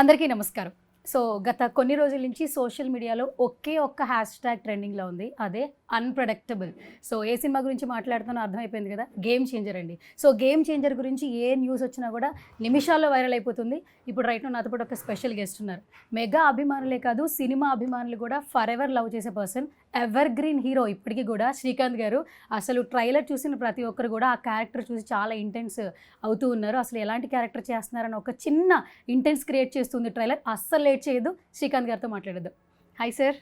అందరికీ నమస్కారం. సో, గత కొన్ని రోజుల నుంచి సోషల్ మీడియాలో ఒకే ఒక్క హ్యాష్ ట్యాగ్ ట్రెండింగ్‌లో ఉంది. అదే అన్‌ప్రెడిక్టబుల్. సో, ఏ సినిమా గురించి మాట్లాడుతానో అర్థమైపోయింది కదా! గేమ్ చేంజర్ అండి. సో, గేమ్ చేంజర్ గురించి ఏ న్యూస్ వచ్చినా కూడా నిమిషాల్లో వైరల్ అయిపోతుంది. ఇప్పుడు రైట్ నౌ నాతో పాటు ఒక స్పెషల్ గెస్ట్ ఉన్నారు. మెగా అభిమానులే కాదు, సినిమా అభిమానులు కూడా ఫరెవర్ లవ్ చేసే పర్సన్, ఎవర్ గ్రీన్ హీరో ఇప్పటికి కూడా శ్రీకాంత్ గారు. అసలు ట్రైలర్ చూసిన ప్రతి ఒక్కరు కూడా ఆ క్యారెక్టర్ చూసి చాలా ఇంటెన్స్ అవుతూ ఉన్నారు. అసలు ఎలాంటి క్యారెక్టర్ చేస్తున్నారని ఒక చిన్న ఇంటెన్స్ క్రియేట్ చేస్తుంది ట్రైలర్. అస్సలు లేట్ చేయదు, శ్రీకాంత్ గారితో మాట్లాడేద్దాం. Hi sir.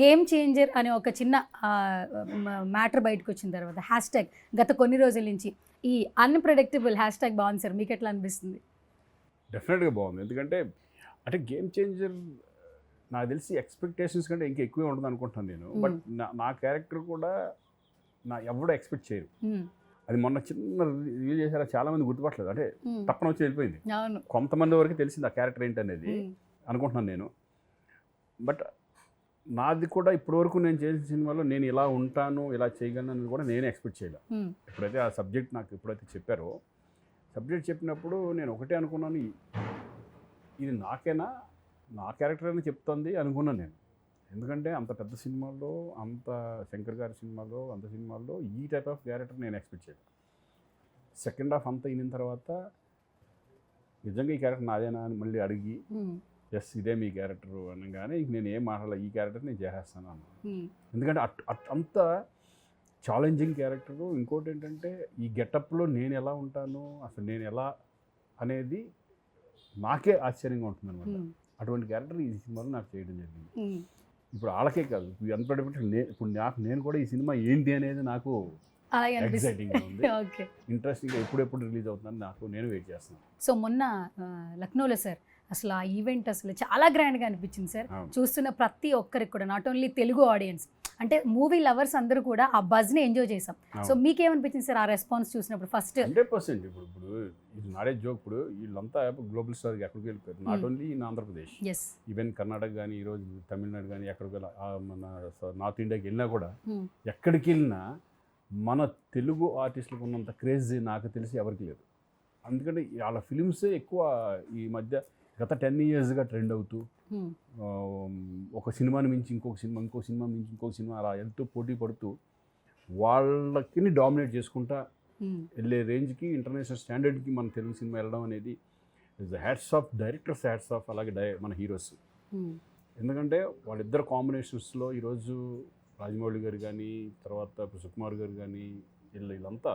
గేమ్ చేంజర్ అనే ఒక చిన్న మ్యాటర్ బయటకు వచ్చిన తర్వాత హ్యాష్ ట్యాగ్ గత కొన్ని రోజుల నుంచి ఈ అన్‌ప్రెడిక్టబుల్ హ్యాష్ ట్యాగ్ బాగుంది సార్. మీకు ఎట్లా అనిపిస్తుంది? డెఫినెట్గా బాగుంది. ఎందుకంటే అంటే గేమ్ చేంజర్ నాకు తెలిసి ఎక్స్పెక్టేషన్స్ కంటే ఇంకా ఎక్కువే ఉంటుంది అనుకుంటున్నాను నేను. బట్ నా క్యారెక్టర్ కూడా ఎవడో ఎక్స్పెక్ట్ చేయరు. అది మొన్న చిన్న రివీల్ చేశారా, చాలా మంది గుర్తుపట్టలేదు. అంటే తప్పన వచ్చి వెళ్ళిపోయింది. కొంతమంది వరకు తెలిసింది ఆ క్యారెక్టర్ ఏంటనేది అనుకుంటున్నాను నేను. బట్ నాది కూడా ఇప్పటివరకు నేను చేసిన సినిమాలో నేను ఇలా ఉంటాను, ఇలా చేయగలను అనేది కూడా నేనే ఎక్స్పెక్ట్ చేయలేదు. ఎప్పుడైతే ఆ సబ్జెక్ట్ నాకు ఎప్పుడైతే చెప్పారో, సబ్జెక్ట్ చెప్పినప్పుడు నేను ఒకటే అనుకున్నాను, ఇది నాకేనా, నా క్యారెక్టర్ అని చెప్తుంది అనుకున్నాను నేను. ఎందుకంటే అంత పెద్ద సినిమాల్లో, అంత శంకర్ గారి సినిమాలో, అంత సినిమాల్లో ఈ టైప్ ఆఫ్ క్యారెక్టర్ నేను ఎక్స్పెక్ట్ చేయలేదు. సెకండ్ హాఫ్ అంతా అయిన తర్వాత నిజంగా ఈ క్యారెక్టర్ నాదేనా అని మళ్ళీ అడిగి, ఎస్ ఇదే మీ క్యారెక్టర్ అనగానే నేను ఏం మాట్లాడాలి, ఈ క్యారెక్టర్ నేను చేసేస్తాను అన్నాను. ఎందుకంటే అంత ఛాలెంజింగ్ క్యారెక్టరు. ఇంకోటి ఏంటంటే ఈ గెటప్లో నేను ఎలా ఉంటాను, అసలు నేను ఎలా అనేది నాకే ఆశ్చర్యంగా ఉంటుంది అనమాట. అటువంటి క్యారెక్టర్ ఈ సినిమాలో నాకు చేయడం జరిగింది. ఇప్పుడు వాళ్ళకే కాదు, ఇప్పుడు నేను కూడా ఈ సినిమా ఏంటి అనేది నాకు ఎక్సైటింగ్గా ఉంది, ఇంట్రెస్టింగ్గా ఎప్పుడెప్పుడు రిలీజ్ అవుతుందని నేను వెయిట్ చేస్తున్నాను. సో మొన్న లక్నోలో సార్ అసలు ఆ ఈవెంట్ అసలు చాలా గ్రాండ్గా అనిపించింది సార్. చూస్తున్న ప్రతి ఒక్కరికి కూడా, నాట్ ఓన్లీ తెలుగు ఆడియన్స్, అంటే మూవీ లవర్స్ అందరూ కూడా ఆ బజ్ని ఎంజాయ్ చేసాం. సో మీకేమనిపించింది సార్ ఆ రెస్పాన్స్ చూసినప్పుడు? ఫస్ట్ 100% ఇప్పుడు ఇది నాడే జోక్. ఇప్పుడు వీళ్ళంతా గ్లోబల్ స్టార్కి ఎక్కడికి వెళ్ళిపోయారు, not only in Andhra Pradesh, even Karnataka కానీ, ఈరోజు తమిళనాడు కానీ, ఎక్కడికి వెళ్ళి మన నార్త్ ఇండియాకి వెళ్ళినా కూడా, ఎక్కడికి వెళ్ళినా మన తెలుగు ఆర్టిస్టులకు ఉన్నంత క్రేజ్ నాకు తెలిసి ఎవరికి లేదు. అందుకంటే వాళ్ళ ఫిలిమ్సే ఎక్కువ ఈ మధ్య గత 10 yearsగా ట్రెండ్ అవుతూ, ఒక సినిమాని మించి ఇంకొక సినిమా, ఇంకో సినిమా మించి ఇంకొక సినిమా, అలా ఎంతో పోటీ పడుతూ వాళ్ళకి డామినేట్ చేసుకుంటా వెళ్ళే రేంజ్కి, ఇంటర్నేషనల్ స్టాండర్డ్కి మన తెలుగు సినిమా వెళ్ళడం అనేది is hats off directors, hats off అలాగే మన హీరోస్. ఎందుకంటే వాళ్ళిద్దరు కాంబినేషన్స్లో ఈరోజు రాజమౌళి గారు కానీ, తర్వాత సుకుమార్ గారు కానీ, వీళ్ళంతా,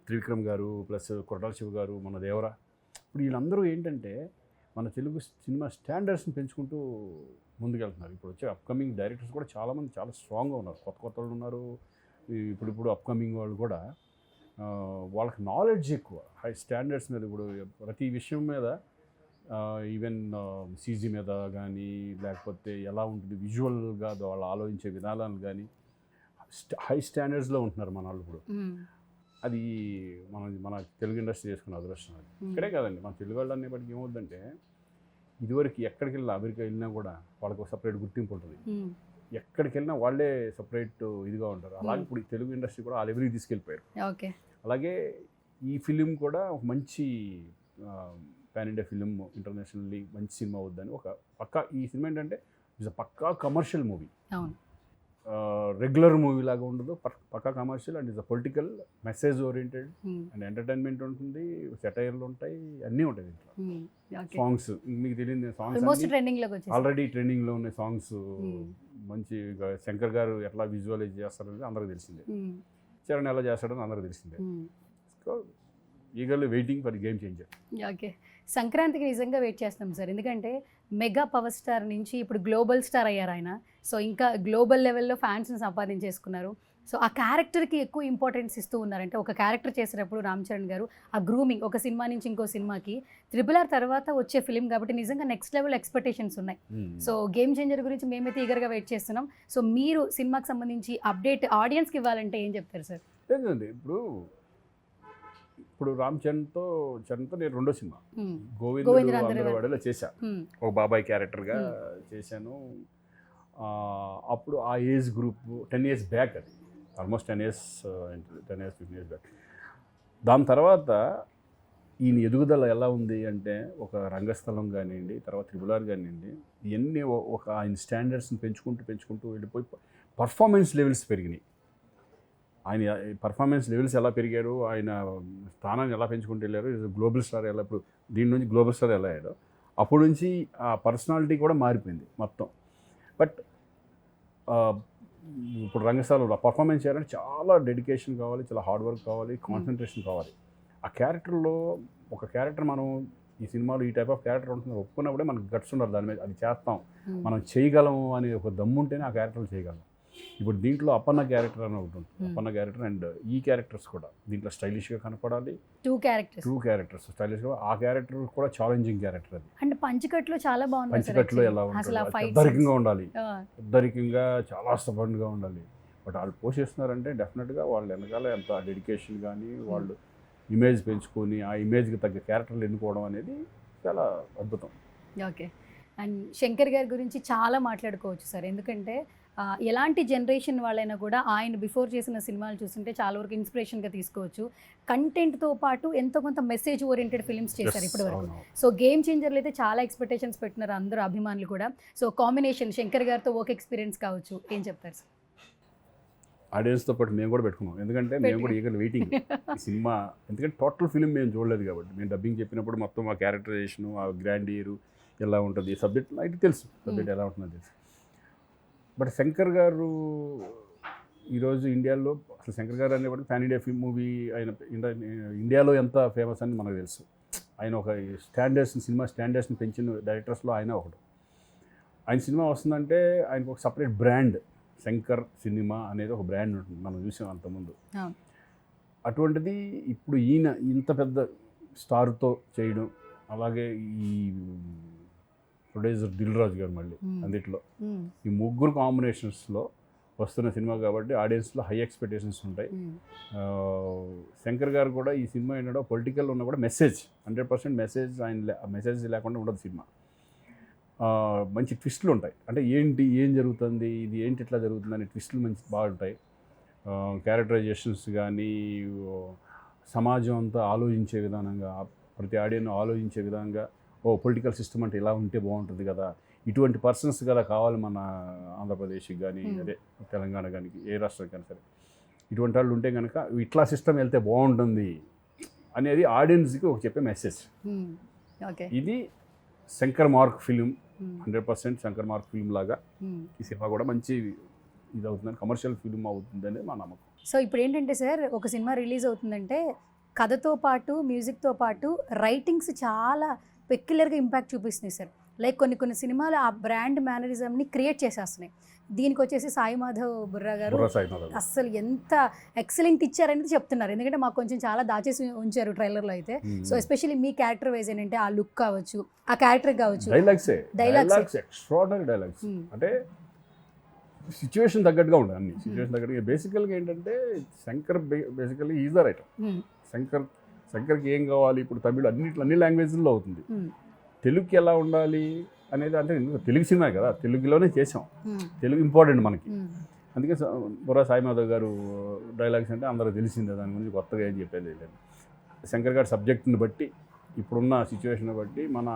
త్రివిక్రమ్ గారు ప్లస్ కొరటాల శివ గారు, మన దేవరా, ఇప్పుడు వీళ్ళందరూ ఏంటంటే మన తెలుగు సినిమా స్టాండర్డ్స్ని పెంచుకుంటూ ముందుకెళ్తున్నారు. ఇప్పుడు వచ్చే అప్కమింగ్ డైరెక్టర్స్ కూడా చాలామంది చాలా స్ట్రాంగ్గా ఉన్నారు, కొత్త వాళ్ళు ఉన్నారు. ఇప్పుడు అప్కమింగ్ వాళ్ళు కూడా వాళ్ళకి నాలెడ్జ్ ఎక్కువ, హై స్టాండర్డ్స్ మీద, ఇప్పుడు ప్రతి విషయం మీద, ఈవెన్ సీజీ మీద కానీ, లేకపోతే ఎలా ఉంటుంది విజువల్గా వాళ్ళు ఆలోచించే విధానాలు కానీ హై స్టాండర్డ్స్లో ఉంటున్నారు మన వాళ్ళు ఇప్పుడు. అది మన తెలుగు ఇండస్ట్రీ చేసుకున్న అదృష్టం. అది ఇక్కడే కాదండి, మన తెలుగు వాళ్ళు అనేప్పటికీ ఏమవుతుందంటే, ఇదివరకు ఎక్కడికి వెళ్ళినా, అమెరికా వెళ్ళినా కూడా వాళ్ళకు సపరేట్ గుర్తింపు ఉంటుంది. ఎక్కడికి వెళ్ళినా వాళ్ళే సపరేట్ ఇదిగా ఉంటారు. అలాగే ఇప్పుడు తెలుగు ఇండస్ట్రీ కూడా ఆ లెవెల్కి తీసుకెళ్ళిపోయారు. అలాగే ఈ ఫిలిం కూడా ఒక మంచి పాన్ ఇండియా ఫిలిం, ఇంటర్నేషనల్లీ మంచి సినిమా అవుద్దని ఒక పక్కా, ఈ సినిమా ఏంటంటే ఇట్స్ పక్కా కమర్షియల్ మూవీ. రెగ్యులర్ మూవీ లాగా ఉండదు, పక్కా commercial and is a political message oriented and entertainment ఉంటుంది, సెటైర్లు ఉంటాయి, అన్నీ ఉంటాయి దీంట్లో. సాంగ్స్ మీకు తెలియదు, సాంగ్స్ ఆల్రెడీ ట్రెండింగ్లో ఉన్నాయి సాంగ్స్. మంచి శంకర్ గారు ఎట్లా విజువలైజ్ చేస్తారనేది అందరికి తెలిసిందే, చరణ్ ఎలా చేస్తాడని అందరికి తెలిసిందే. So eagerly waiting for game changer. Okay, సంక్రాంతికి నిజంగా వెయిట్ చేస్తున్నాం సార్. ఎందుకంటే మెగా పవర్ స్టార్ నుంచి ఇప్పుడు గ్లోబల్ స్టార్ అయ్యారు ఆయన. సో ఇంకా గ్లోబల్ లెవెల్లో ఫ్యాన్స్ని సంపాదించేసుకున్నారు. సో ఆ క్యారెక్టర్కి ఎక్కువ ఇంపార్టెన్స్ ఇస్తూ ఉన్నారంటే, ఒక క్యారెక్టర్ చేసేటప్పుడు రామ్ చరణ్ గారు ఆ గ్రూమింగ్, ఒక సినిమా నుంచి ఇంకో సినిమాకి, RRR తర్వాత వచ్చే ఫిలిం కాబట్టి నిజంగా నెక్స్ట్ లెవెల్ ఎక్స్పెక్టేషన్స్ ఉన్నాయి. సో గేమ్ చేంజర్ గురించి మేమైతే ఈగర్గా వెయిట్ చేస్తున్నాం. సో మీరు సినిమాకి సంబంధించి అప్డేట్ ఆడియన్స్కి ఇవ్వాలంటే ఏం చెప్తారు సార్? ఇప్పుడు రామ్ చరణ్తో నేను రెండో సినిమా గోవిందుడు అందరివాడలో చేశాను, ఒక బాబాయ్ క్యారెక్టర్గా చేశాను. అప్పుడు ఆ ఏజ్ గ్రూప్ 10 years బ్యాక్, అది ఆల్మోస్ట్ 10 years 15 years బ్యాక్. దాని తర్వాత ఈయన ఎదుగుదల ఎలా ఉంది అంటే ఒక రంగస్థలం కానివ్వండి, తర్వాత త్రిబుల్ కానివ్వండి, ఇవన్నీ ఒక ఆయన స్టాండర్డ్స్ని పెంచుకుంటూ వెళ్ళిపోయి పర్ఫార్మెన్స్ లెవెల్స్ పెరిగినాయి. ఆయన పర్ఫార్మెన్స్ లెవెల్స్ ఎలా పెరిగారు, ఆయన స్థానాన్ని ఎలా పెంచుకుంటూ వెళ్ళారు, గ్లోబల్ స్టార్ ఎలా ఇప్పుడు దీని నుంచి గ్లోబల్ స్టార్ ఎలా అయ్యాడో అప్పటి నుంచి ఆ పర్సనాలిటీ కూడా మారిపోయింది మొత్తం. బట్ ఇప్పుడు రంగస్థలంలో పర్ఫార్మెన్స్ చేయాలంటే చాలా డెడికేషన్ కావాలి, చాలా హార్డ్ వర్క్ కావాలి, కాన్సన్ట్రేషన్ కావాలి. ఆ క్యారెక్టర్లో ఒక క్యారెక్టర్ మనం ఈ సినిమాలో ఈ టైప్ ఆఫ్ క్యారెక్టర్ ఉంటుంది ఒప్పుకున్నప్పుడే మనకు గట్స్ ఉండాలి, దాని మీద అది చేస్తాం, మనం చేయగలము అనే ఒక దమ్ము ఉంటేనే ఆ క్యారెక్టర్లు చేయగలం. ఇప్పుడు దీంట్లో అప్పన్న క్యారెక్టర్ అని ఒకటి ఉంటుంది, అప్పన్న క్యారెక్టర్ అండ్ ఈ క్యారెక్టర్స్ కూడా దీంట్లో స్టైలిష్గా కనపడాలి. టూ క్యారెక్టర్స్ స్టైలిష్గా, ఆ క్యారెక్టర్ కూడా ఛాలెంజింగ్ క్యారెక్టర్ అది. అండ్ పంచకట్లో చాలా బాగుంది, పంచకట్లో ఎలా ఉంటుంది, పెద్దరికంగా ఉండాలి, పెద్దరికంగా చాలా స్టబర్న్గా ఉండాలి. బట్ వాళ్ళు పోషిస్తున్నారంటే డెఫినెట్గా వాళ్ళ వెనకాల ఎంత డెడికేషన్ కానీ వాళ్ళు ఇమేజ్ పెంచుకొని ఆ ఇమేజ్కి తగ్గ క్యారెక్టర్లు ఎన్నుకోవడం అనేది చాలా అద్భుతం. ఓకే. అండ్ శంకర్ గారి గురించి చాలా మాట్లాడుకోవచ్చు సార్, ఎందుకంటే ఎలాంటి జనరేషన్ వాళ్ళైనా కూడా ఆయన బిఫోర్ చేసిన సినిమాలు చూస్తుంటే చాలా వరకు ఇన్స్పిరేషన్గా తీసుకోవచ్చు. కంటెంట్తో పాటు ఎంతో కొంత మెసేజ్ ఓరియంటెడ్ ఫిల్మ్స్ చేశారు ఇప్పటివరకు. సో గేమ్ చేంజర్లు అయితే చాలా ఎక్స్పెక్టేషన్స్ పెట్టినారు అందరూ అభిమానులు కూడా. సో కాంబినేషన్ శంకర్ గారితో వర్క్ ఎక్స్పీరియన్స్ కావచ్చు, ఏం చెప్తారు సార్? ఆడియన్స్తో పాటు మేము కూడా పెట్టుకున్నాం, ఎందుకంటే మేము కూడా ఈగర్ వెయిటింగ్ ఈ సినిమా, ఎందుకంటే టోటల్ ఫిల్మ్ మేము చూడలేదు కాబట్టి. మేము డబ్బింగ్ చెప్పినప్పుడు మొత్తం ఆ క్యారెక్టరైజేషను, ఆ గ్రాండియరు ఎలా ఉంటుంది, సబ్జెక్ట్ అయితే తెలుసు, సబ్జెక్ట్ ఎలా ఉంటుందో తెలుసు. బట్ శంకర్ గారు ఈరోజు ఇండియాలో అసలు శంకర్ గారు అనేప్పటికీ ప్యాన్ ఇండియా ఫిల్మ్ మూవీ ఆయన ఇండియాలో ఎంత ఫేమస్ అని మనకు తెలుసు. ఆయన ఒక సినిమా స్టాండర్డ్స్ని పెంచిన డైరెక్టర్స్లో ఆయన ఒకడు. ఆయన సినిమా వస్తుందంటే ఆయనకు ఒక సపరేట్ బ్రాండ్, శంకర్ సినిమా అనేది ఒక బ్రాండ్ ఉంటుంది, మనం చూసాం అంతకుముందు. అటువంటిది ఇప్పుడు ఈయన ఇంత పెద్ద స్టార్తో చేయడం, అలాగే ఈ ప్రొడ్యూసర్ దిల్ రాజు గారు మళ్ళీ అందుట్లో, ఈ ముగ్గురు కాంబినేషన్స్లో వస్తున్న సినిమా కాబట్టి ఆడియన్స్లో హై ఎక్స్పెక్టేషన్స్ ఉంటాయి. శంకర్ గారు కూడా ఈ సినిమా ఏంటంటే పొలిటికల్ ఉన్నా కూడా మెసేజ్ 100% మెసేజ్, మెసేజ్ లేకుండా ఉండదు సినిమా. మంచి ట్విస్టులు ఉంటాయి, అంటే ఏం జరుగుతుంది, ఇది ఏంటి ఇట్లా జరుగుతుంది అనే ట్విస్టులు మంచి బాగుంటాయి. క్యారెక్టరైజేషన్స్ కానీ సమాజం అంతా ఆలోచించే విధానంగా, ప్రతి ఆడియన్ ఆలోచించే విధంగా, పొలిటికల్ సిస్టమ్ అంటే ఇలా ఉంటే బాగుంటుంది కదా, ఇటువంటి పర్సన్స్ కదా కావాలి మన ఆంధ్రప్రదేశ్కి కానీ అదే తెలంగాణ కానీ ఏ రాష్ట్రానికి కానీ సరే, ఇటువంటి వాళ్ళు ఉంటే కనుక ఇట్లా సిస్టమ్ వెళ్తే బాగుంటుంది అనేది ఆడియన్స్కి ఒక చెప్పే మెసేజ్. ఇది Shankar mark film, 100% Shankar mark film లాగా ఈ సినిమా కూడా మంచి ఇది అవుతుందని, కమర్షియల్ ఫిలిం అవుతుందని మా నమ్మకం. సో ఇప్పుడు ఏంటంటే సార్, ఒక సినిమా రిలీజ్ అవుతుందంటే కథతో పాటు మ్యూజిక్తో పాటు రైటింగ్స్ చాలా పెక్యులర్గా ఇంపాక్ట్ చూపిస్తున్నాయి సార్. లైక్ కొన్ని సినిమాలు ఆ బ్రాండ్ మేనరిజంని క్రియేట్ చేసేస్తున్నాయి. దీనికి వచ్చేసి సాయి మాధవ్ బుర్రా గారు అస్సలు ఎంత ఎక్సలెంట్ ఇచ్చారనేది చెప్తున్నారు, ఎందుకంటే మాకు కొంచెం చాలా దాచేసి ఉంచారు ట్రైలర్లో అయితే. సో ఎస్పెషల్లీ మీ క్యారెక్టర్ వైజ్ ఏంటంటే ఆ లుక్ కావచ్చు, ఆ క్యారెక్టర్ కావచ్చు, డైలాగ్స్ ఎక్స్ట్రార్డినరీ డైలాగ్స్, అంటే సిచ్యువేషన్ తగ్గట్టుగా ఉండాలి, అన్ని సిచ్యువేషన్ తగ్గట్టుగా. బేసికల్గా ఏంటంటే Shankar basically is the writer. శంకర్కి ఏం కావాలి, ఇప్పుడు తమిళ అన్ని లాంగ్వేజ్లో అవుతుంది, తెలుగుకి ఎలా ఉండాలి అనేది, అంటే తెలుగు సినిమా కదా, తెలుగులోనే చేసాం, తెలుగు ఇంపార్టెంట్ మనకి. అందుకే బుర్రా సాయి మాధవ్ గారు డైలాగ్స్ అంటే అందరూ తెలిసిందే, దాని గురించి కొత్తగా ఏం చెప్పేది లేదు. శంకర్ గారి సబ్జెక్ట్ని బట్టి, ఇప్పుడున్న సిచ్యువేషన్ బట్టి మన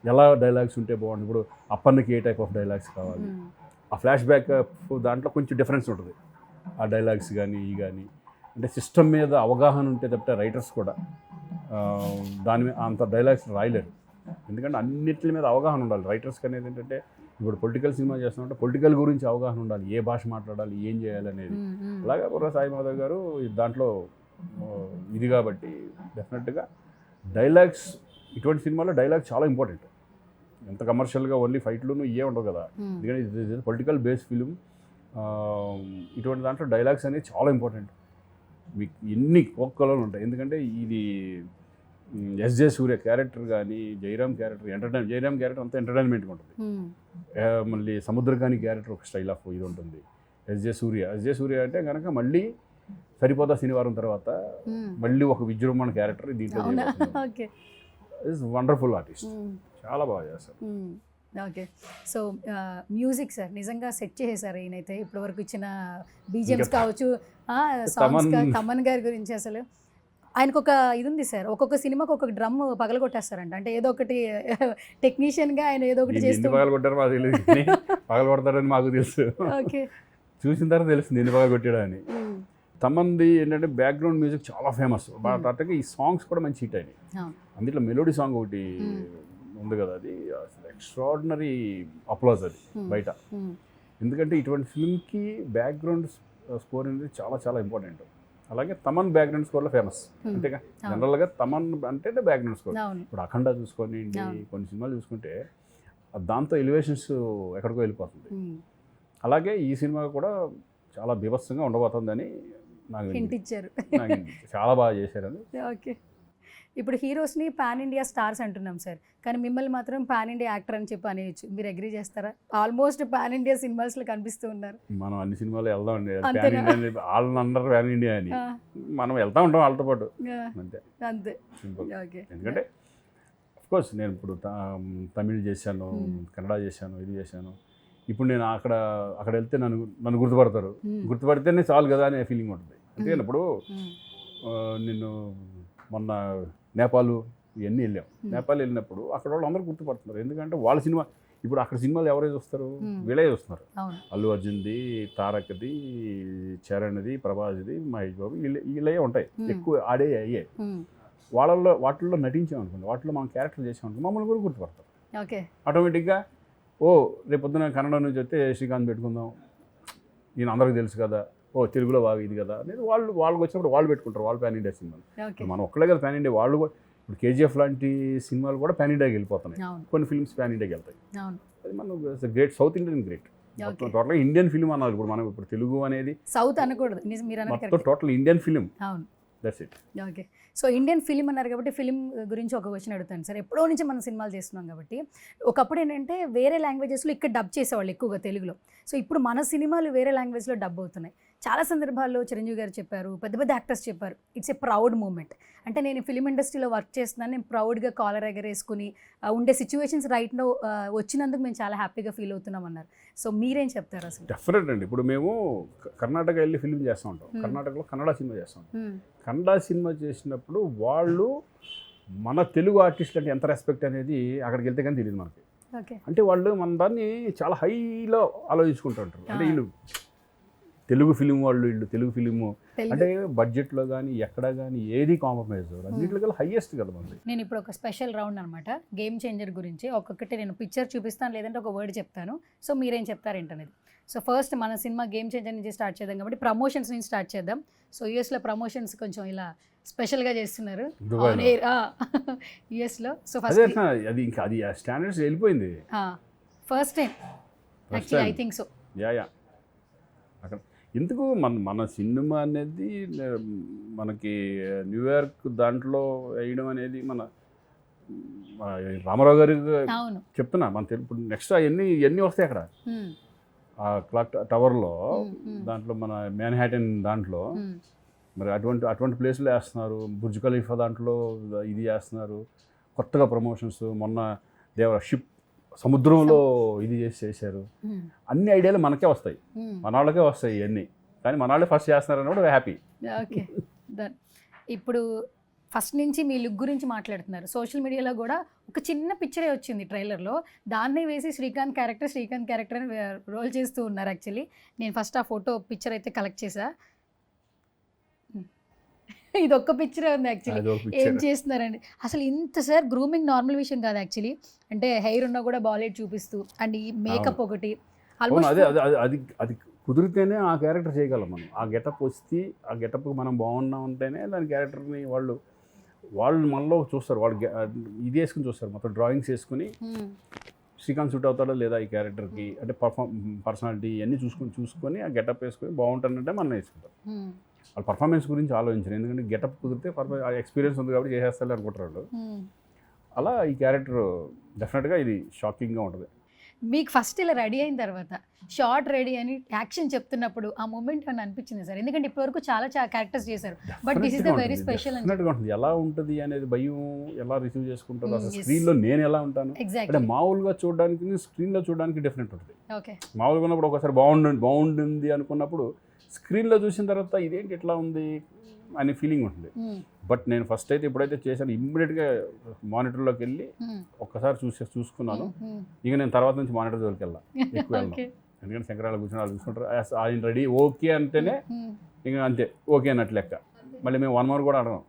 ఎలా డైలాగ్స్ ఉంటే బాగుంటుంది. ఇప్పుడు అప్పన్నకి ఏ టైప్ ఆఫ్ డైలాగ్స్ కావాలి, ఆ ఫ్లాష్ బ్యాక్ దాంట్లో కొంచెం డిఫరెన్స్ ఉంటుంది, ఆ డైలాగ్స్ కానీ కానీ అంటే సిస్టమ్ మీద అవగాహన ఉంటే తప్ప రైటర్స్ కూడా దాని మీద అంత డైలాగ్స్ రాయలేరు, ఎందుకంటే అన్నిటి మీద అవగాహన ఉండాలి రైటర్స్కి. అనేది ఏంటంటే ఇప్పుడు పొలిటికల్ సినిమా చేస్తున్నామంటే పొలిటికల్ గురించి అవగాహన ఉండాలి, ఏ భాష మాట్లాడాలి, ఏం చేయాలి అనేది. అలాగే బుర్రా సాయి మాధవ్ గారు దాంట్లో ఇది కాబట్టి డెఫినెట్గా డైలాగ్స్, ఇటువంటి సినిమాలో డైలాగ్ చాలా ఇంపార్టెంట్. ఎంత కమర్షియల్గా ఓన్లీ ఫైట్లును ఇవే ఉండవు కదా, ఎందుకంటే ఇది పొలిటికల్ బేస్ ఫిలిం. ఇటువంటి దాంట్లో డైలాగ్స్ అనేది చాలా ఇంపార్టెంట్. మీకు ఎన్ని కోక్కలు ఉంటాయి, ఎందుకంటే ఇది ఎస్జే సూర్య క్యారెక్టర్ కానీ, జయరామ్ క్యారెక్టర్ జయరామ్ క్యారెక్టర్ అంతా ఎంటర్టైన్మెంట్గా ఉంటుంది. మళ్ళీ సముద్రకాని క్యారెక్టర్ ఒక స్టైల్ ఆఫ్ ఇది ఉంటుంది. ఎస్జే సూర్య అంటే కనుక మళ్ళీ సరిపోతా శనివారం తర్వాత మళ్ళీ ఒక విజృంభణ క్యారెక్టర్ దీంట్లో ఇస్ వండర్ఫుల్ ఆర్టిస్ట్, చాలా బాగా చేస్తారు. ఓకే. సో మ్యూజిక్ సార్ నిజంగా సెట్ చేసేసారు ఈయనైతే, ఇప్పటివరకు ఇచ్చిన బీజిఎమ్స్ కావచ్చు, సాంగ్స్, తమన్ గారి గురించి అసలు ఆయనకు ఒక ఇది ఉంది సార్, ఒక్కొక్క సినిమాకి ఒక్కొక్క డ్రమ్ పగలగొట్టేస్తారంట. అంటే ఏదో ఒకటి టెక్నీషియన్గా ఆయన ఏదో ఒకటి చేస్తూ పగలు కొట్టారు మాకు తెలియదు, పగలు కొడతారని మాకు తెలుసు. ఓకే, చూసిన తర్వాత తెలుస్తుంది ఎన్ని పగలు కొట్టాడు అని. తమంది ఏంటంటే బ్యాక్గ్రౌండ్ మ్యూజిక్ చాలా ఫేమస్, బట్ అట్టగా ఈ సాంగ్స్ కూడా మంచి హిట్ అయినాయి. అందులో మెలోడీ సాంగ్ ఒకటి ఉంది కదా, అది అసలు ఎక్స్ట్రాడినరీ అప్లాజ్ అది బయట. ఎందుకంటే ఇటువంటి ఫిల్మ్కి బ్యాక్గ్రౌండ్ స్కోర్ అనేది చాలా చాలా ఇంపార్టెంట్. అలాగే తమన్ బ్యాక్గ్రౌండ్ స్కోర్లో ఫేమస్, అంతేగా జనరల్గా తమన్ అంటే బ్యాక్గ్రౌండ్ స్కోర్. ఇప్పుడు అఖండ చూసుకోండి, కొన్ని సినిమాలు చూసుకుంటే దాంతో ఎలివేషన్స్ ఎక్కడికో వెళ్ళిపోతుంది. అలాగే ఈ సినిమా కూడా చాలా బీభత్సంగా ఉండబోతుందని నాకు ఇచ్చారు. చాలా బాగా చేశారని. ఓకే, ఇప్పుడు హీరోస్ని పాన్ ఇండియా స్టార్స్ అంటున్నాం సార్, కానీ మిమ్మల్ని మాత్రం పాన్ ఇండియా యాక్టర్ అని చెప్పి అనేయచ్చు. మీరు అగ్రీ చేస్తారా? ఆల్మోస్ట్ పాన్ ఇండియా సినిమాస్లో కనిపిస్తూ ఉన్నారు. మనం అన్ని సినిమాలు వెళ్దామండి, పాన్ ఇండియా వాళ్ళని అందరు పాన్ ఇండియా అని మనం వెళ్తా ఉంటాం వాళ్ళతో పాటు, అంతే అంతే. ఎందుకంటే అఫ్కోర్స్ నేను ఇప్పుడు తమిళ్ చేశాను, కన్నడ చేశాను, ఇది చేశాను. ఇప్పుడు నేను అక్కడ వెళ్తే నన్ను గుర్తుపడతారు, గుర్తుపడితేనే చాలు కదా అనే ఫీలింగ్ ఉంటుంది. అంతే ఇప్పుడు నిన్ను మొన్న నేపాల్ ఇవన్నీ వెళ్ళాం. నేపాల్ వెళ్ళినప్పుడు అక్కడ వాళ్ళు అందరూ గుర్తుపడుతున్నారు, ఎందుకంటే వాళ్ళ సినిమా ఇప్పుడు అక్కడ సినిమాలు ఎవరైతే చూస్తారు, వీళ్ళే చూస్తున్నారు. అల్లు అర్జున్ది, తారక్ది, చరణ్ది, ప్రభాస్ది, మహేష్ బాబు, వీళ్ళే ఉంటాయి ఎక్కువ ఆడే అయ్యే. వాటిల్లో నటించామనుకోండి, వాటిలో మనం క్యారెక్టర్ చేసామనుకో మమ్మల్ని కూడా గుర్తుపడతారు. ఓకే, ఆటోమేటిక్గా రేపు పొద్దున కన్నడ నుంచి వస్తే శ్రీకాంత్ పెట్టుకుందాం, నేను అందరికీ తెలుసు కదా, తెలుగులో బాగా ఇది కదా అనేది వాళ్ళకి వచ్చినప్పుడు వాళ్ళు పెట్టుకుంటారు, వాళ్ళు పాన్ ఇండియా సినిమాలు. మనం ఒక్కడే కదా పాన్ ఇండియా, వాళ్ళు కూడా ఇప్పుడు కేజీఎఫ్ లాంటి సినిమాలు కూడా పాన్ ఇండియాకి వెళ్ళిపోతున్నాయి, కొన్ని ఫిల్మ్స్ పాన్ ఇండియాకి వెళ్తాయి. అది మనం గ్రేట్, సౌత్ ఇండియన్ గ్రేట్, టోటల్గా ఇండియన్ ఫిల్మ్ అన్నారు. ఇప్పుడు మనం ఇప్పుడు తెలుగు అనేది సౌత్ అనకూడదు, మొత్తం total Indian film. That's it. Okay, so Indian film అన్నారు కాబట్టి ఫిలిం గురించి ఒక క్వశ్చన్ అడుగుతాను సార్. ఎప్పుడో నుంచి మనం సినిమాలు చేస్తున్నాం కాబట్టి ఒకప్పుడు ఏంటంటే వేరే లాంగ్వేజెస్లో ఇక్కడ డబ్ చేసేవాళ్ళు ఎక్కువగా తెలుగులో. సో ఇప్పుడు మన సినిమాలు వేరే లాంగ్వేజ్లో డబ్ అవుతున్నాయి. చాలా సందర్భాల్లో చిరంజీవి గారు చెప్పారు, పెద్ద పెద్ద యాక్టర్స్ చెప్పారు, ఇట్స్ ఏ ప్రౌడ్ మూమెంట్. అంటే నేను ఫిలిం ఇండస్ట్రీలో వర్క్ చేస్తున్నాను, నేను ప్రౌడ్గా కాలర్ ఎగరేసుకుని ఉండే సిచ్యువేషన్స్ రైట్లో వచ్చినందుకు మేము చాలా హ్యాపీగా ఫీల్ అవుతున్నాం అన్నారు. సో మీరేం చెప్తారు అసలు? డెఫినెట్ అండి. ఇప్పుడు మేము కర్ణాటక వెళ్ళి ఫిల్మ్ చేస్తూ ఉంటాం, కర్ణాటకలో కన్నడ సినిమా చేస్తూ ఉంటాం. కన్నడ సినిమా చేసినప్పుడు వాళ్ళు మన తెలుగు ఆర్టిస్టులు అంటే ఎంత రెస్పెక్ట్ అనేది అక్కడికి వెళ్తే కానీ తెలియదు మనకి. అంటే వాళ్ళు మన దాన్ని చాలా హైలో ఆలోచించుకుంటూ ఉంటారు. అంటే వీళ్ళు తెలుగు ఫిలిం, వీళ్ళు తెలుగు ఫిలిము అంటే బడ్జెట్లో కానీ ఎక్కడ కానీ ఏది కాంప్రమైజ్ అన్నింటికల్లా హైయెస్ట్ కదా మనది. నేను ఇప్పుడు ఒక స్పెషల్ రౌండ్ అనమాట, గేమ్ చేంజర్ గురించి. ఒక్కొక్కటి నేను పిక్చర్ చూపిస్తాను, లేదంటే ఒక వర్డ్ చెప్తాను, సో మీరేం చెప్తారు ఏంటనేది. సో ఫస్ట్ మన సినిమా గేమ్ చేంజర్ నుంచి స్టార్ట్ చేద్దాం కాబట్టి ప్రమోషన్స్ నుంచి స్టార్ట్ చేద్దాం. సో యూఎస్లో ప్రమోషన్స్ కొంచెం ఇలా స్పెషల్గా చేస్తున్నారు యూఎస్లో. సో ఫస్ట్ అది ఇంకా అది స్టాండర్డ్స్ వెళ్ళిపోయింది, first time actually I think so. Yeah అక్కడ ఎందుకు మన సినిమా అనేది మనకి న్యూయార్క్ దాంట్లో వేయడం అనేది మన రామారావు గారి చెప్తున్నా మన తెలుగు నెక్స్ట్ ఎన్ని వస్తాయి అక్కడ ఆ క్లాక్ టవర్లో, దాంట్లో మన మ్యాన్హాటన్ దాంట్లో మరి అటువంటి ప్లేస్లో వేస్తున్నారు. బుర్జ్ ఖలీఫా దాంట్లో ఇది చేస్తున్నారు, కొత్తగా ప్రమోషన్స్. మొన్న షిప్ సముద్రంలో ఇది చేశారు. అన్ని ఐడియాలు మనకే వస్తాయి, మన వాళ్ళకే వస్తాయి ఇవన్నీ, కానీ మన వాళ్ళే ఫస్ట్ చేస్తున్నారని కూడా హ్యాపీ. ఓకే, ఇప్పుడు ఫస్ట్ నుంచి మీ లుక్ గురించి మాట్లాడుతున్నారు. సోషల్ మీడియాలో కూడా ఒక చిన్న పిక్చరే వచ్చింది ట్రైలర్లో, దాన్ని వేసి శ్రీకాంత్ క్యారెక్టర్ అని రోల్ చేస్తూ ఉన్నారు. యాక్చువల్లీ నేను ఫస్ట్ ఆ ఫోటో పిక్చర్ అయితే కలెక్ట్ చేసా. ఇది ఒక్క పిక్చరే ఉంది యాక్చువల్లీ. ఏం చేస్తున్నారండి అసలు ఇంత సార్? గ్రూమింగ్ నార్మల్ విషయం కాదు యాక్చువల్లీ. అంటే హెయిర్ ఉన్నా కూడా బాలెట్ చూపిస్తూ, అండ్ ఈ మేకప్ ఒకటి అది కుదిరితేనే ఆ క్యారెక్టర్ చేయగలం మనం. ఆ గెటప్ వస్తే ఆ గెటప్కి మనం బాగున్నాం అంటేనే దాని క్యారెక్టర్ని వాళ్ళు మనలో చూస్తారు. వాళ్ళు ఇది వేసుకుని చూస్తారు, మొత్తం డ్రాయింగ్స్ వేసుకుని శ్రీకాంత్ సూట్ అవుతాడో లేదా ఈ క్యారెక్టర్కి, అంటే పర్సనాలిటీ ఇవన్నీ చూసుకొని ఆ గెటప్ వేసుకొని బాగుంటానంటే మనం వేసుకుంటాం. వాళ్ళ పర్ఫార్మెన్స్ గురించి ఆలోచించారు, ఎందుకంటే గెటప్ కుదిరితే ఎక్స్పీరియన్స్ ఉంది కాబట్టి చేసేస్తారు అనుకుంటారు వాళ్ళు. అలా ఈ క్యారెక్టర్ డెఫినెట్గా ఇది షాకింగ్గా ఉంటుంది. మీకు ఫస్ట్ ఇలా రెడీ అయిన తర్వాత షార్ట్ రెడీ అని యాక్షన్ చెప్తున్నప్పుడు ఆ మూమెంట్ అని అనిపించింది సార్? ఎందుకంటే ఇప్పటివరకు చాలా క్యారెక్టర్స్ చేశారు, but this is the very special. ఉంటుంది ఎలా ఉంటుంది అనేది భయం, ఎలా రిసీవ్ చేసుకుంటారు, అసలు స్క్రీన్లో నేను ఎలా ఉంటాను అంటే మామూలుగా చూడడానికి స్క్రీన్లో చూడడానికి డిఫరెంట్ ఉంటుంది. మామూలుగా ఉన్నప్పుడు ఒకసారి బాగుంటుంది అనుకున్నప్పుడు స్క్రీన్లో చూసిన తర్వాత ఇదేంటి ఇట్లా ఉంది అనే ఫీలింగ్ ఉంటుంది. బట్ నేను ఫస్ట్ అయితే ఎప్పుడైతే చేశాను ఇమ్మీడియట్గా మానిటర్లోకి వెళ్ళి ఒక్కసారి చూసుకున్నాను. ఇక నేను తర్వాత నుంచి మానిటర్ జోలికి వెళ్ళా, ఎక్కువ వెళ్ళాను. ఎందుకంటే శంకరాలు కూర్చొని వాళ్ళు చూసుకుంటారు, ఆయన రెడీ ఓకే అంటేనే ఇక అంతే ఓకే అన్నట్టు లెక్క. మళ్ళీ మేము 1 hour కూడా అడగం,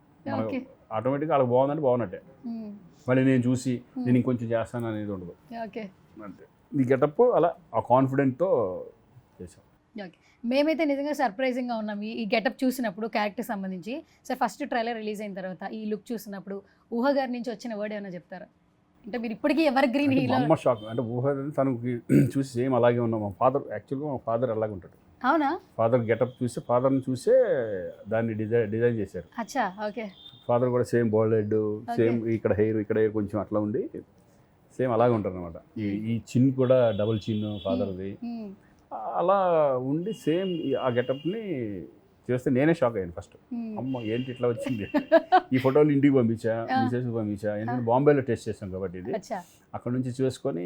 ఆటోమేటిక్గా వాళ్ళకి బాగుందంటే బాగున్నట్టే. మళ్ళీ నేను చూసి నేను ఇంకొంచెం చేస్తాను అనేది ఉండదు అంతే. ఈ గెటప్ అలా ఆ కాన్ఫిడెంట్తో చేసాం. మేమైతే నిజంగా సర్ప్రైజింగ్గా ఉన్నాం ఈ గెటప్ చూసినప్పుడు, క్యారెక్టర్ సంబంధించి. సార్ ఫస్ట్ ట్రైలర్ రిలీజ్ అయిన తర్వాత ఈ లుక్ చూసినప్పుడు ఊహ గారి నుంచి వచ్చిన వర్డ్ ఏమైనా చెప్తారా? అంటే మీరు ఇప్పటికీ ఎవర్ గ్రీన్ హీరో. అమ్మ షాక్ అంటే ఊహ తనకి చూసి సేమ్ అలాగే ఉన్నాం. మా ఫాదర్ యాక్చువల్గా మా ఫాదర్ అలాగే ఉంటాడు. అవునా? ఫాదర్ గెటప్ చూసి ఫాదర్ని చూసే దాన్ని డిజైన్ చేశారు. అచ్చా, ఓకే. ఫాదర్ కూడా సేమ్ బాల్ హెడ్, సేమ్ ఇక్కడ హెయిర్ కొంచెం అట్లా ఉండి సేమ్ అలాగే ఉంటారు అనమాట. ఈ చిన్ కూడా డబుల్ చిన్ ఫాదర్ది అలా ఉండి సేమ్ ఆ గెటప్ని చేస్తే నేనే షాక్ అయ్యాను ఫస్ట్. అమ్మ ఏంటి ఇట్లా వచ్చింది. ఈ ఫోటోలు ఇంటికి పంపించా, మిసెస్కి పంపించా. ఎందుకంటే బాంబేలో టెస్ట్ చేసాం కాబట్టి ఇది అక్కడ నుంచి చూసుకొని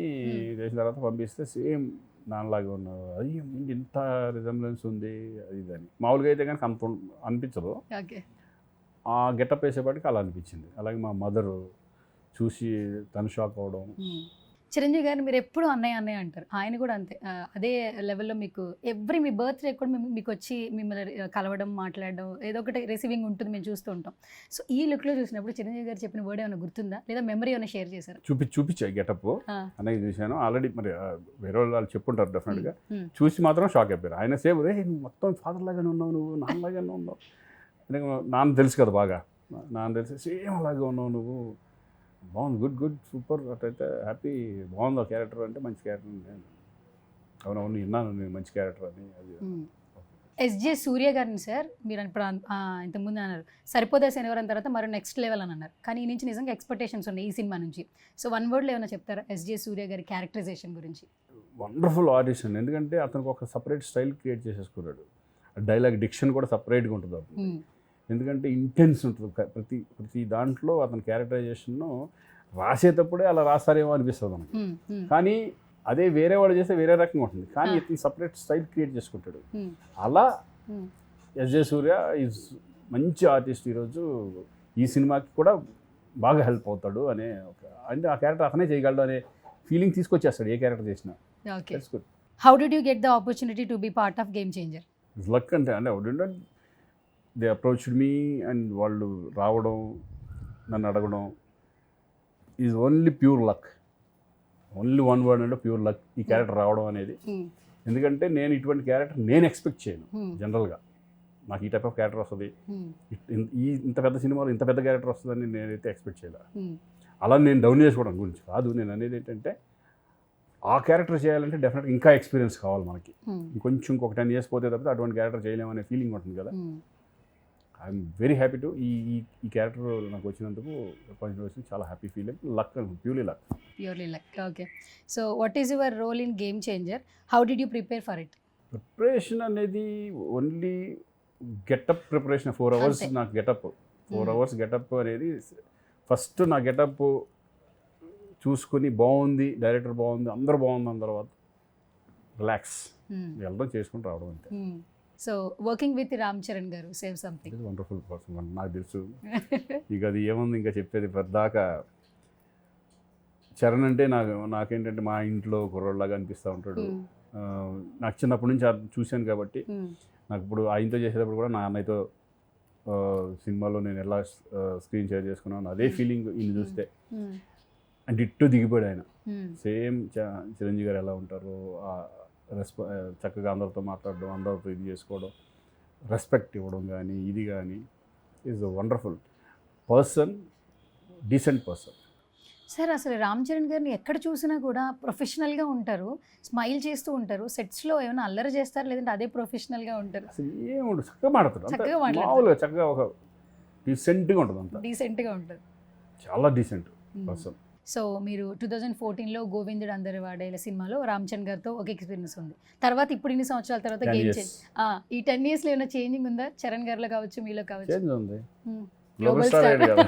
చేసిన తర్వాత పంపిస్తే సేమ్ నాన్నలాగే ఉన్నారు. అది ఇంత రిజంబ్లెన్స్ ఉంది అది అని. మామూలుగా అయితే కానీ అంత అనిపించదు, ఆ గెటప్ వేసేపాటికి అలా అనిపించింది. అలాగే మా మదరు చూసి తను షాక్ అవ్వడం. చిరంజీవి గారిని మీరు ఎప్పుడు అన్నయ్య అన్నయ్య అంటారు, ఆయన కూడా అంతే. అదే లెవెల్లో మీకు మీ బర్త్డే కూడా మీకు వచ్చి మిమ్మల్ని కలవడం, మాట్లాడడం, ఏదో ఒకటి రిసీవింగ్ ఉంటుంది, మేము చూస్తూ ఉంటాం. సో ఈ లుక్లో చూసినప్పుడు చిరంజీవి గారు చెప్పిన వర్డ్ ఏమైనా గుర్తుందా, లేదా మెమరీ ఏమైనా షేర్ చేశారు? చూపించా గెటప్ అనేది చూశాను ఆల్రెడీ. మరి వేరే వాళ్ళు చెప్పుంటారు డెఫినెట్గా. చూసి మాత్రం షాక్ అయిపోయారు. ఆయన సేమ్ నువ్వు మొత్తం ఫాదర్ లాగానే ఉన్నావు, నువ్వు నాన్నలాగానే ఉన్నావు. నాన్న తెలుసు కదా బాగా, నాన్న తెలిసి సేమ్ అలాగే ఉన్నావు నువ్వు, బాగుంది, గుడ్ సూపర్. అట్లయితే హ్యాపీ, బాగుంది ఆ క్యారెక్టర్ అంటే మంచి క్యారెక్టర్. అవునవును విన్నాను నేను మంచి క్యారెక్టర్ అని. అది ఎస్జే సూర్య గారిని సార్ మీరు ఇప్పుడు ఇంతకుముందు అన్నారు సరిపోదా శనివారం తర్వాత మరో నెక్స్ట్ లెవెల్ అని అన్నారు, కానీ ఈ నుంచి నిజంగా ఎక్స్పెక్టేషన్స్ ఉన్నాయి ఈ సినిమా నుంచి. సో 1 wordలో ఏమైనా చెప్తారా ఎస్జే సూర్య గారి క్యారెక్టరైజేషన్ గురించి? Wonderful audition. ఎందుకంటే అతనికి ఒక సపరేట్ స్టైల్ క్రియేట్ చేసేసుకున్నాడు. డైలాగ్ డిక్షన్ కూడా సపరేట్గా ఉంటుంది అప్పుడు. ఎందుకంటే ఇంటెన్స్ ఉంటుంది ప్రతి దాంట్లో. అతని క్యారెక్టరైజేషన్ను రాసేటప్పుడే అలా రాస్తారేమో అనిపిస్తుంది మనకి, కానీ అదే వేరే వాడు చేస్తే వేరే రకంగా ఉంటుంది. కానీ ఇతను సపరేట్ స్టైల్ క్రియేట్ చేసుకుంటాడు. అలా ఎస్జే సూర్య ఈజ్ మంచి ఆర్టిస్ట్. ఈరోజు ఈ సినిమాకి కూడా బాగా హెల్ప్ అవుతాడు అనే అంటే ఆ క్యారెక్టర్ అతనే చేయగలడు అనే ఫీలింగ్ తీసుకొచ్చేస్తాడు ఏ క్యారెక్టర్ చేసినా. How did you get the opportunity to be part of Game Changer? Luck అంటే దే అప్రోచ్డ్ మీ అండ్ వాళ్ళు రావడం, నన్ను అడగడం is only pure luck. Only 1 word అంటే ప్యూర్ లక్ ఈ క్యారెక్టర్ రావడం అనేది. ఎందుకంటే నేను ఇటువంటి క్యారెక్టర్ నేను ఎక్స్పెక్ట్ చేయను జనరల్గా. నాకు ఈ టైప్ ఆఫ్ క్యారెక్టర్ వస్తుంది, ఇంత పెద్ద సినిమాలో ఇంత పెద్ద క్యారెక్టర్ వస్తుందని నేనైతే ఎక్స్పెక్ట్ చేయలేదు. అలా నేను డౌన్ చేసుకోవడం గురించి కాదు. నేను అనేది ఏంటంటే ఆ క్యారెక్టర్ చేయాలంటే డెఫినెట్గా ఇంకా ఎక్స్పీరియన్స్ కావాలి మనకి. ఇంకొక 10 years పోతే తప్పితే అటువంటి క్యారెక్టర్ చేయలేమనే ఫీలింగ్ ఉంటుంది కదా. ఐఎమ్ వెరీ హ్యాపీ టు ఈ క్యారెక్టర్ నాకు వచ్చినందుకు చాలా happy feeling. Luck, purely luck. Okay. So what is your role in game changer? How did you prepare for it? Preparation అనేది ఓన్లీ గెటప్ ప్రిపరేషన్. 4 hours నాకు getup, 4 hours getup అనేది. First నా getup చూసుకుని బాగుంది, director బాగుంది, అందరూ బాగుంది అన్న తర్వాత రిలాక్స్ వెళ్ళడం, చేసుకుని రావడం అంతే. So working with Ram Charan గారు, సేవ్ సంథింగ్. వండర్ఫుల్ పర్సన్ నాకు తెలుసు. ఇక అది ఏముంది ఇంకా చెప్పేది పెద్దాక. చరణ్ అంటే నాకేంటంటే మా ఇంట్లో కుర్రోళ్ళలాగా అనిపిస్తూ ఉంటాడు. నాకు చిన్నప్పటి నుంచి చూశాను కాబట్టి నాకు ఇప్పుడు ఆయనతో చేసేటప్పుడు కూడా నా అన్నయ్యతో సినిమాలో నేను ఎలా స్క్రీన్ షేర్ చేసుకున్నాను అదే ఫీలింగ్ ఈయన చూస్తే. అండ్ ఇట్టు దిగిపోయాడు ఆయన. సేమ్ చిరంజీవి గారు ఎలా ఉంటారో చక్కగా అందరితో మాట్లాడడం, అందరితో ఇది చేసుకోవడం, రెస్పెక్ట్ ఇవ్వడం కానీ ఇది కానీ is a wonderful person, decent person. Sir అసలు రామ్ చరణ్ గారిని ఎక్కడ చూసినా కూడా ప్రొఫెషనల్గా ఉంటారు, స్మైల్ చేస్తూ ఉంటారు. సెట్స్లో ఏమైనా అల్లరి చేస్తారు, లేదంటే అదే ప్రొఫెషనల్గా ఉంటారు? అసలు ఏముండదు, చక్కగా మాట్లాడతారు. మామూలుగా చక్కగా ఒక డీసెంట్గా ఉంటుంది, అంతా డీసెంట్గా ఉంటుంది, చాలా డీసెంట్ పర్సన్. సో మీరు 2014లో గోవిందుడు అందరి వాడేల సినిమాలో రామ్ చరణ్ గారితో ఒక ఎక్స్పీరియన్స్ ఉంది. తర్వాత ఇప్పుడు ఇన్ని సంవత్సరాల తర్వాత గేమ్ చేంజ్, ఈ 10 yearsలో ఏమైనా చేంజింగ్ ఉందా చేరణ్ గారిలో కావచ్చు, మీలో కావచ్చు? చేంజ్ ఉంది, గ్లోబల్ స్టార్ కదా.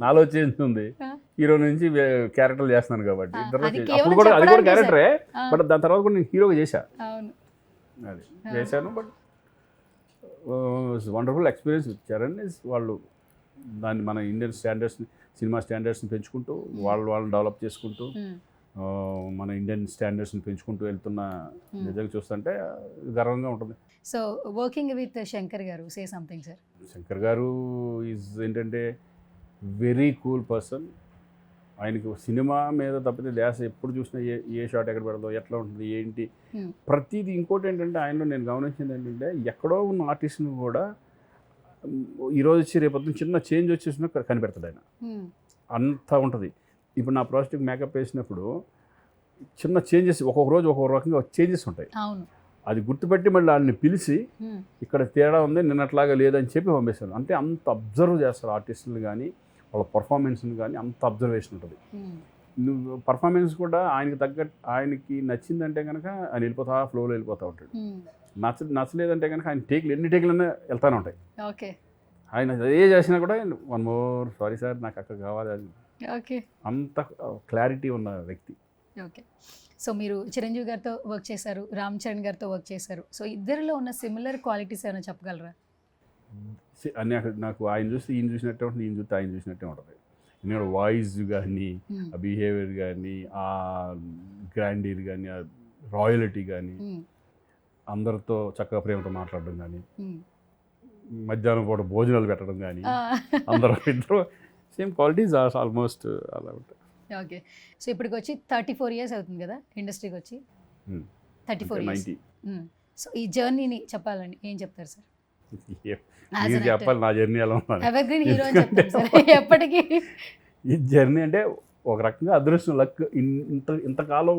నాలో చేంజ్ ఉంది. హీరో నుంచి క్యారెక్టర్లు చేస్తున్నాను కాబట్టి అప్పుడు కూడా అది కూడా క్యారెక్టరే, బట్ దాని తర్వాత కూడా నేను హీరోగా చేశా. అవును, అది చేశాను. బట్ వండర్ఫుల్ ఎక్స్పీరియన్స్ చరణ్ వాళ్ళు దాన్ని మన ఇండియన్ స్టాండర్డ్స్ని సినిమా స్టాండర్డ్స్ని పెంచుకుంటూ వాళ్ళని డెవలప్ చేసుకుంటూ మన ఇండియన్ స్టాండర్డ్స్ని పెంచుకుంటూ వెళ్తున్న నిజంగా చూస్తుంటే గర్వంగా ఉంటుంది. సో వర్కింగ్ విత్ శంకర్ గారు, సే సంథింగ్ సార్. శంకర్ గారు ఈజ్ ఏంటంటే వెరీ కూల్ పర్సన్. ఆయనకు సినిమా మీద తప్పితే ధ్యాస ఎప్పుడు చూసినా ఏ షాట్ ఎక్కడ పెడదో, ఎట్లా ఉంటుంది, ఏంటి ప్రతిదీ. ఇంకోటి ఏంటంటే ఆయనలో నేను గమనించింది ఏంటంటే ఎక్కడో ఉన్న ఆర్టిస్ట్ని కూడా ఈరోజు వచ్చి రేపొద్దున చిన్న చేంజ్ వచ్చేసినా కనిపెడతాడు ఆయన. అంత ఉంటుంది. ఇప్పుడు నా ప్రాజెక్ట్కి మేకప్ వేసినప్పుడు చిన్న చేంజెస్ ఒక్కొక్క రోజు ఒక్కొక్క రకంగా చేంజెస్ ఉంటాయి. అది గుర్తుపెట్టి మళ్ళీ వాళ్ళని పిలిచి ఇక్కడ తేడా ఉంది నిన్నట్లాగా లేదని చెప్పి పంపిస్తాను. అంటే అంత అబ్జర్వ్ చేస్తారు ఆర్టిస్టులు కానీ వాళ్ళ పర్ఫార్మెన్స్ని కానీ, అంత అబ్జర్వేషన్ ఉంటుంది. నువ్వు పర్ఫార్మెన్స్ కూడా ఆయనకి నచ్చిందంటే కనుక ఆయన ఫ్లోలో వెళ్ళిపోతూ ఉంటాడు. నచ్చలేదంటే కనుక ఆయన టేకులు ఎన్ని టేకులన్నా వెళ్తానే ఉంటాయి. ఓకే, ఆయన ఏ చేసినా కూడా వన్ మోర్ సారీ సార్ నాకు అక్కడ కావాలి అది. ఓకే, అంత క్లారిటీ ఉన్న వ్యక్తి. ఓకే. సో మీరు చిరంజీవి గారితో వర్క్ చేశారు, రామ్ చరణ్ గారితో వర్క్ చేశారు. సో ఇద్దరిలో ఉన్న సిమిలర్ క్వాలిటీస్ ఏమైనా చెప్పగలరా? అన్నీ అక్కడ నాకు ఆయన చూస్తే ఈయన చూసినట్టే ఉంటుంది, ఈయన చూస్తే ఆయన చూసినట్టే ఉంటుంది. ఎందుకంటే వాయిస్ కానీ, ఆ బిహేవియర్ కానీ, ఆ గ్రాండీర్ కానీ, ఆ రాయలిటీ కానీ, అందరితో చక్కగా ప్రేమతో మాట్లాడడం కానీ, మధ్యాహ్నం పూట భోజనాలు పెట్టడం కానీ, అందరూ ఇద్దరు సేమ్ క్వాలిటీస్ ఆల్మోస్ట్ అలా ఉంటాయి. ఓకే. సో ఇప్పటికి వచ్చి 34 years అవుతుంది కదా ఇండస్ట్రీకి వచ్చి? 34 years. సో ఈ జర్నీని చెప్పాలని ఏం చెప్తారు సార్? మీరు చెప్పాలి నా జర్నీ ఎలా ఉన్నది. ఎవర్గ్రీన్ హీరో అని చెప్తారు సార్ ఎప్పటికీ. ఈ జర్నీ అంటే ఒక రకంగా అదృష్టం, లక్. ఇంతకాలం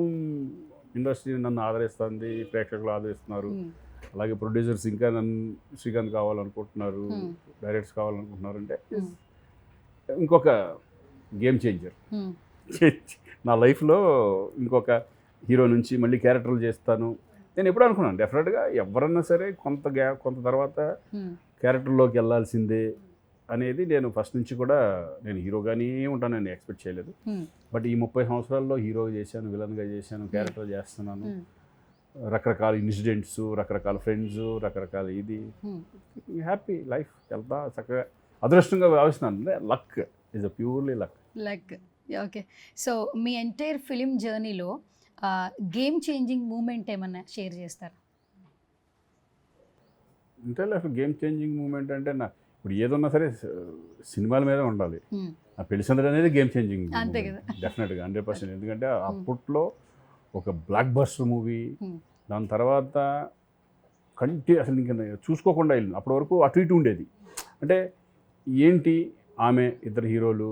ఇండస్ట్రీ నన్ను ఆదరిస్తుంది, ప్రేక్షకులు ఆదరిస్తున్నారు. అలాగే ప్రొడ్యూసర్స్ ఇంకా నన్ను శ్రీకాంత్ కావాలనుకుంటున్నారు, డైరెక్టర్స్ కావాలనుకుంటున్నారు. అంటే ఇంకొక గేమ్ చేంజర్ నా లైఫ్లో. ఇంకొక హీరో నుంచి మళ్ళీ క్యారెక్టర్లు చేస్తాను నేను ఎప్పుడు అనుకున్నాను. డెఫినెట్గా ఎవరన్నా సరే కొంత తర్వాత క్యారెక్టర్లోకి వెళ్ళాల్సిందే అనేది నేను ఫస్ట్ నుంచి కూడా నేను హీరోగానే ఉంటానని ఎక్స్పెక్ట్ చేయలేదు. బట్ ఈ 30 సంవత్సరాల్లో హీరో చేశాను, విలన్గా చేశాను, క్యారెక్టర్ చేస్తున్నాను. రకరకాల ఇన్సిడెంట్స్, రకరకాల ఫ్రెండ్స్, రకరకాల ఇది హ్యాపీ లైఫ్ వెళ్తా చక్కగా అదృష్టంగా భావిస్తున్నాను. Luck is a purely luck. Okay. So me entire film జర్నీలో గేమ్ చేంజింగ్ మూమెంట్ ఏమన్నా షేర్ చేస్తారా? అంటే గేమ్ చేంజింగ్ మూమెంట్ అంటే ఇప్పుడు ఏదన్నా సరే సినిమాల మీద ఉండాలి. ఆ పెళ్లిసందడి అనేది గేమ్ చేంజింగ్ డెఫినెట్గా 100%. ఎందుకంటే అప్పట్లో ఒక బ్లాక్ బస్టర్ మూవీ, దాని తర్వాత అసలు ఇంకా చూసుకోకుండా వెళ్ళింది. అప్పటి వరకు అటు ఇటు ఉండేది. అంటే ఏంటి ఆమె ఇద్దరు హీరోలు,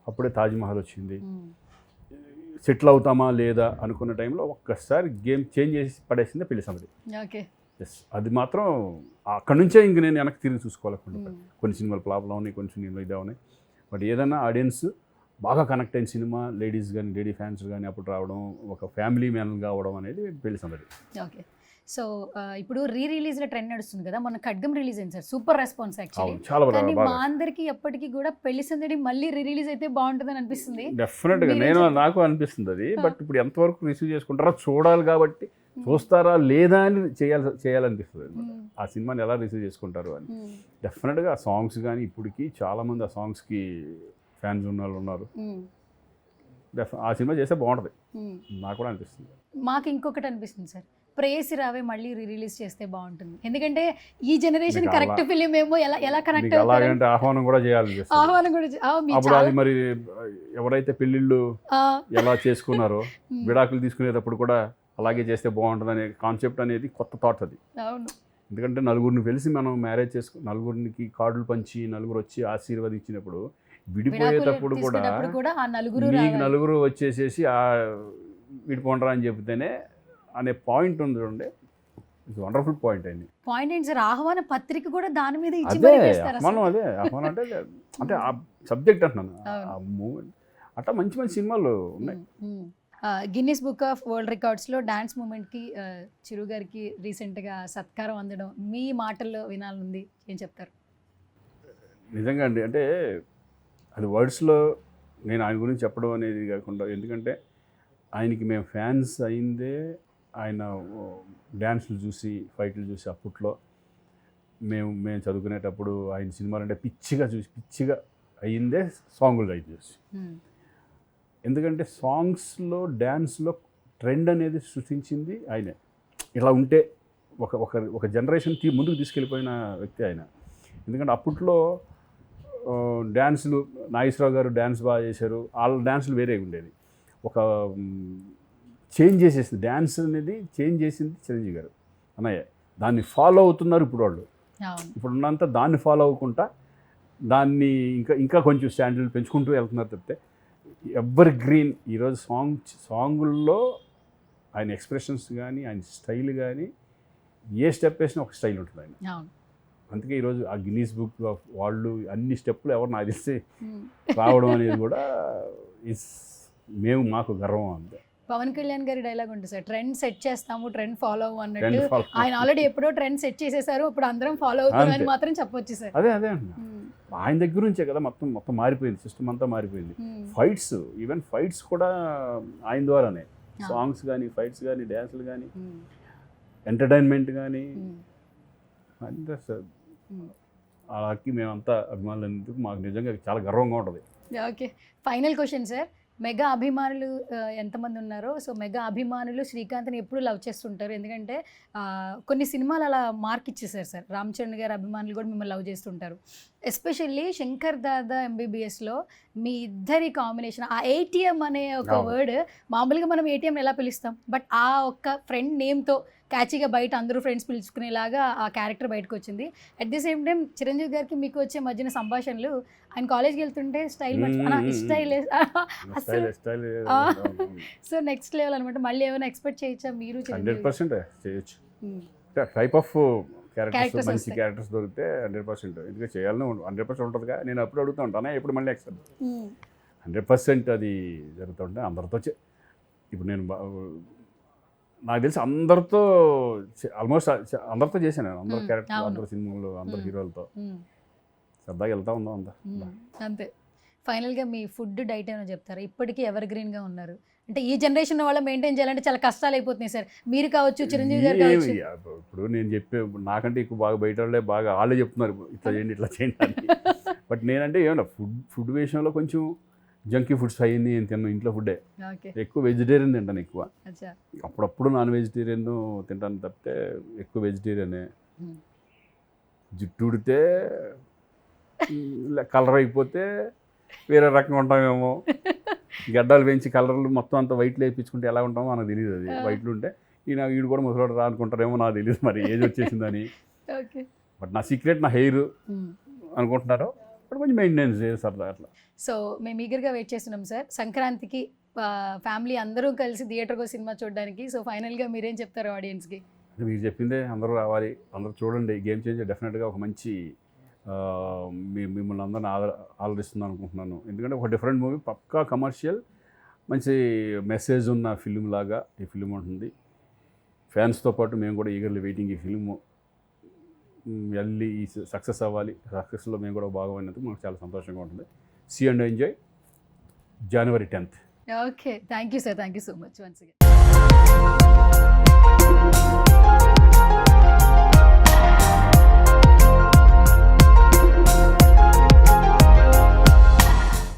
అప్పుడే తాజ్మహల్ వచ్చింది, సెటిల్ అవుతామా లేదా అనుకున్న టైంలో ఒక్కసారి గేమ్ చేంజ్ చేసి పడేసింది పెళ్లిసందడి. ఓకే. ఎస్, అది మాత్రం అక్కడి నుంచే ఇంక నేను వెనక్కి తిరిగి చూసుకోవాలనుకుంటా. కొన్ని సినిమాలు ఫ్లాప్లో ఉన్నాయి, కొన్ని సినిమాలు ఇదే ఉన్నాయి. బట్ ఏదైనా ఆడియన్స్ బాగా కనెక్ట్ అయిన సినిమా, లేడీస్ కానీ లేడీ ఫ్యాన్స్ కానీ అప్పుడు రావడం, ఒక ఫ్యామిలీ మ్యాన్ కావడం అనేది పెళ్లిసందడి. ఓకే. సో ఇప్పుడు రిలీజ్ల ట్రెండ్ నడుస్తుంది కదా, మొన్న ఖడ్గం రిలీజ్ అయింది సార్, సూపర్ రెస్పాన్స్ యాక్చువల్లీ. కానీ మా అందరికి ఎప్పటికీ కూడా పెళ్లిసందడి మళ్ళీ రిలీజ్ అయితే బాగుంటుందని అనిపిస్తుంది. డెఫినెట్గా నాకు అనిపిస్తుంది అది. బట్ ఇప్పుడు ఎంతవరకు రిసీవ్ చేసుకుంటారో చూడాలి, కాబట్టి చూస్తారా లేదా అని చేయాలనిపిస్తుంది. ఆ సినిమాని ఎలా రిసీవ్ చేసుకుంటారు అని. డెఫినెట్గా ఆ సాంగ్స్ కానీ ఇప్పటికి చాలామంది ఆ సాంగ్స్కి ఫ్యాన్స్ ఉన్న వాళ్ళు ఉన్నారు. ఆ సినిమా చేస్తే బాగుంటుంది, నాకు కూడా అనిపిస్తుంది. మాకు ఇంకొకటి అనిపిస్తుంది సార్, ప్రేయసి రావే మళ్ళీ రిలీజ్ చేస్తే బాగుంటుంది. ఎందుకంటే ఈ జనరేషన్ కరెక్ట్ ఫిలిం ఏమో ఎలా కనెక్ట్ అలాగంటే ఆహ్వానం కూడా చేయాలి. అప్పుడు అది మరి ఎవరైతే పెళ్ళిళ్ళు ఎలా చేసుకున్నారో విడాకులు తీసుకునేటప్పుడు కూడా అలాగే చేస్తే బాగుంటుంది అనే కాన్సెప్ట్ అనేది కొత్త థాట్ అది. ఎందుకంటే నలుగురిని కలిసి మనం మ్యారేజ్ చేసుకుని నలుగురికి కార్డులు పంచి నలుగురు వచ్చి ఆశీర్వదించినప్పుడు విడిపోయేటప్పుడు కూడా మీకు నలుగురు వచ్చేసేసి విడిపోండరా అని చెబితేనే అనే పాయింట్ ఉంది చూడండి. ఇట్స్ వండర్ఫుల్ పాయింట్ అయింది. పాయింట్ ఏంటి సార్, ఆహ్వాన పత్రిక కూడా దాని మీద మనం అదే ఆహ్వానం అంటే ఆ సబ్జెక్ట్ అంటున్నాను. ఆ మూమెంట్ అట్లా మంచి మంచి సినిమాలు ఉన్నాయి. గిన్నిస్ బుక్ ఆఫ్ వరల్డ్ రికార్డ్స్లో డాన్స్ మూమెంట్కి చిరు గారికి రీసెంట్గా సత్కారం అందడం మీ మాటల్లో వినాలనుంది, ఏం చెప్తారు? నిజంగా అండి, అంటే అది వర్డ్స్లో నేను ఆయన గురించి చెప్పడం అనేది కాకుండా, ఎందుకంటే ఆయనకి మేము ఫ్యాన్స్ అయిందే ఆయన డ్యాన్స్లు చూసి, ఫైట్లు చూసి. అప్పట్లో మేము చదువుకునేటప్పుడు ఆయన సినిమాలు అంటే పిచ్చిగా అయ్యిందే సాంగులు రైట్ చేసి. ఎందుకంటే సాంగ్స్లో డ్యాన్స్లో ట్రెండ్ అనేది సృష్టించింది ఆయనే. ఇలా ఉంటే ఒక జనరేషన్ ముందుకు తీసుకెళ్ళిపోయిన వ్యక్తి ఆయన. ఎందుకంటే అప్పట్లో డ్యాన్సులు నాగేశ్వరరావు గారు డ్యాన్స్ బాగా చేశారు, వాళ్ళ డ్యాన్సులు వేరే ఉండేది. ఒక చేంజ్ చేసేసింది డ్యాన్స్ అనేది, చేంజ్ చేసింది చిరంజీవి గారు అన్నయ్య. దాన్ని ఫాలో అవుతున్నారు ఇప్పుడు వాళ్ళు. ఇప్పుడు ఉన్నంత దాన్ని ఫాలో అవ్వకుండా దాన్ని ఇంకా కొంచెం స్టాండర్డ్ పెంచుకుంటూ వెళ్తున్నారు తప్పితే ఎవర్ గ్రీన్. ఈరోజు సాంగుల్లో ఆయన ఎక్స్ప్రెషన్స్ కానీ ఆయన స్టైల్ కానీ ఏ స్టెప్ వేసినా ఒక స్టైల్ ఉంటుంది ఆయన. అందుకే ఈరోజు ఆ గిన్నీస్ బుక్ ఆఫ్ వాళ్ళు అన్ని స్టెప్పులు ఎవరు నాకు తెలిసి రావడం అనేది కూడా మాకు గర్వం అంతే. పవన్ కళ్యాణ్ గారి డైలాగ్ ఉంటుంది సార్, ట్రెండ్ సెట్ చేస్తాము, ట్రెండ్ ఫాలో అన్నట్టు. ఆయన ఆల్రెడీ ఎప్పుడో ట్రెండ్ సెట్ చేసేసారు, ఇప్పుడు అందరం ఫాలో అవుతారని మాత్రం చెప్పొచ్చు సార్. అదే అండి, ఆయన దగ్గర నుంచే కదా మొత్తం మారిపోయింది, సిస్టమ్ అంతా మారిపోయింది. ఈవెన్ ఫైట్స్ కూడా ఆయన ద్వారానే. సాంగ్స్ కానీ, ఫైట్స్ కానీ, డ్యాన్సులు కానీ, ఎంటర్టైన్మెంట్ కానీ అంతే సార్. అలాగే మేమంతా అభిమానులు ఎందుకు మాకు నిజంగా చాలా గర్వంగా ఉంటుంది. Okay, final question sir. Mega అభిమానులు ఎంతమంది ఉన్నారో, సో మెగా అభిమానులు శ్రీకాంత్ని ఎప్పుడు లవ్ చేస్తుంటారు? ఎందుకంటే కొన్ని సినిమాలు అలా మార్క్ ఇచ్చేసారు సార్. రామ్ చరణ్ గారి అభిమానులు కూడా మిమ్మల్ని లవ్ చేస్తుంటారు. ఎస్పెషల్లీ శంకర్ దాదా ఎంబీబీఎస్లో మీ ఇద్దరి కాంబినేషన్, ఆ ఏటీఎం అనే ఒక వర్డ్, మామూలుగా మనం ఏటీఎం ఎలా పిలుస్తాం, బట్ ఆ ఒక్క ఫ్రెండ్ నేమ్తో క్యాచీగా బయట అందరూ ఫ్రెండ్స్ పిలుచుకునేలాగా ఆ క్యారెక్టర్ బయటకు వచ్చింది. At the same time Chiranjeevi గారికి మీకు వచ్చే మధ్యన సంభాషణలు, ఆయన కాలేజ్కి వెళ్తుంటే స్టైల్ సో నెక్స్ట్ లెవెల్ అనమాట. మళ్ళీ ఏమైనా ఎక్స్పెక్ట్ చేయొచ్చా మీరు? 100% చేయొచ్చు. టైప్ ఆఫ్ క్యారెక్టర్స్, మంచి క్యారెక్టర్స్ దొరికితే 100% ఎందుకంటే చేయాలని 100% ఉంటుందిగా. నేను అప్పుడు అడుగుతూ ఉంటాను, ఎప్పుడు మళ్ళీ నెక్స్ట్ 100% అది జరుగుతుంటే అందరితో. ఇప్పుడు నేను నాకు తెలిసి అందరితో ఆల్మోస్ట్ అందరితో చేశాను నేను, అందరు క్యారెక్టర్, అందరు సినిమాలు, అందరు హీరోలతో సరదాగా వెళ్తా ఉందాం అంతా అంతే. ఫైనల్గా మీ ఫుడ్ డైట్ ఏమైనా చెప్తారా? ఇప్పటికీ ఎవర్ గ్రీన్గా ఉన్నారు అంటే ఈ జనరేషన్ వాళ్ళ మెయింటైన్ చేయాలంటే చాలా కష్టాలు అయిపోతున్నాయి సార్. మీరు కావచ్చు, చిరంజీవి గారు కావచ్చు. ఇప్పుడు నేను నాకంటే ఎక్కువ బాగా బయట వాళ్ళే చెప్తున్నారు ఇట్లా చేయండి ఇట్లా చేయండి అని. బట్ నేనంటే ఏమన్నా ఫుడ్ విషయంలో కొంచెం జంకీ ఫుడ్స్ అయ్యింది నేను తిన్నాను. ఇంట్లో ఫుడ్డే ఎక్కువ, వెజిటేరియన్ తింటాను ఎక్కువ. అప్పుడప్పుడు నాన్ వెజిటేరియన్ తింటాను తప్పితే ఎక్కువ వెజిటేరియనే. జుట్టు ఉడితే కలర్ అయిపోతే వేరే రకంగా ఉంటామేమో, గడ్డలు పెంచి కలర్లు మొత్తం అంతా వైట్లు వేయించుకుంటే ఎలా ఉంటామో మనకు తెలియదు. అది వైట్లు ఉంటే వీడు కూడా ముసలాడు రా అనుకుంటారేమో, నాకు తెలియదు మరి ఏజ్ వచ్చేసిందని. బట్ నా సీక్రెట్ నా హెయిర్ అనుకుంటున్నారు, బట్ కొంచెం మెయింటెనెన్స్ సరదా అట్లా. సో మేము ఈగర్గా వెయిట్ చేస్తున్నాం సార్ సంక్రాంతికి ఫ్యామిలీ అందరూ కలిసి థియేటర్కి సినిమా చూడడానికి. సో ఫైనల్గా మీరేం చెప్తారు ఆడియన్స్కి? మీరు చెప్పిందే, అందరూ రావాలి, అందరూ చూడండి. గేమ్ చేంజర్ డెఫినెట్గా ఒక మంచి మిమ్మల్ని అందరిని ఆదరిస్తుంది అనుకుంటున్నాను. ఎందుకంటే ఒక డిఫరెంట్ మూవీ, పక్కా కమర్షియల్, మంచి మెసేజ్ ఉన్న ఫిలిం లాగా ఈ ఫిలిం ఉంటుంది. ఫ్యాన్స్తో పాటు మేము కూడా ఈగర్లీ వెయిటింగ్ ఈ ఫిలిం వెళ్ళి సక్సెస్ అవ్వాలి. సక్సెస్లో మేము కూడా భాగమైనందుకు మాకు చాలా సంతోషంగా ఉంటుంది. See and enjoy January 10th. Okay, thank you sir, thank you so much once again.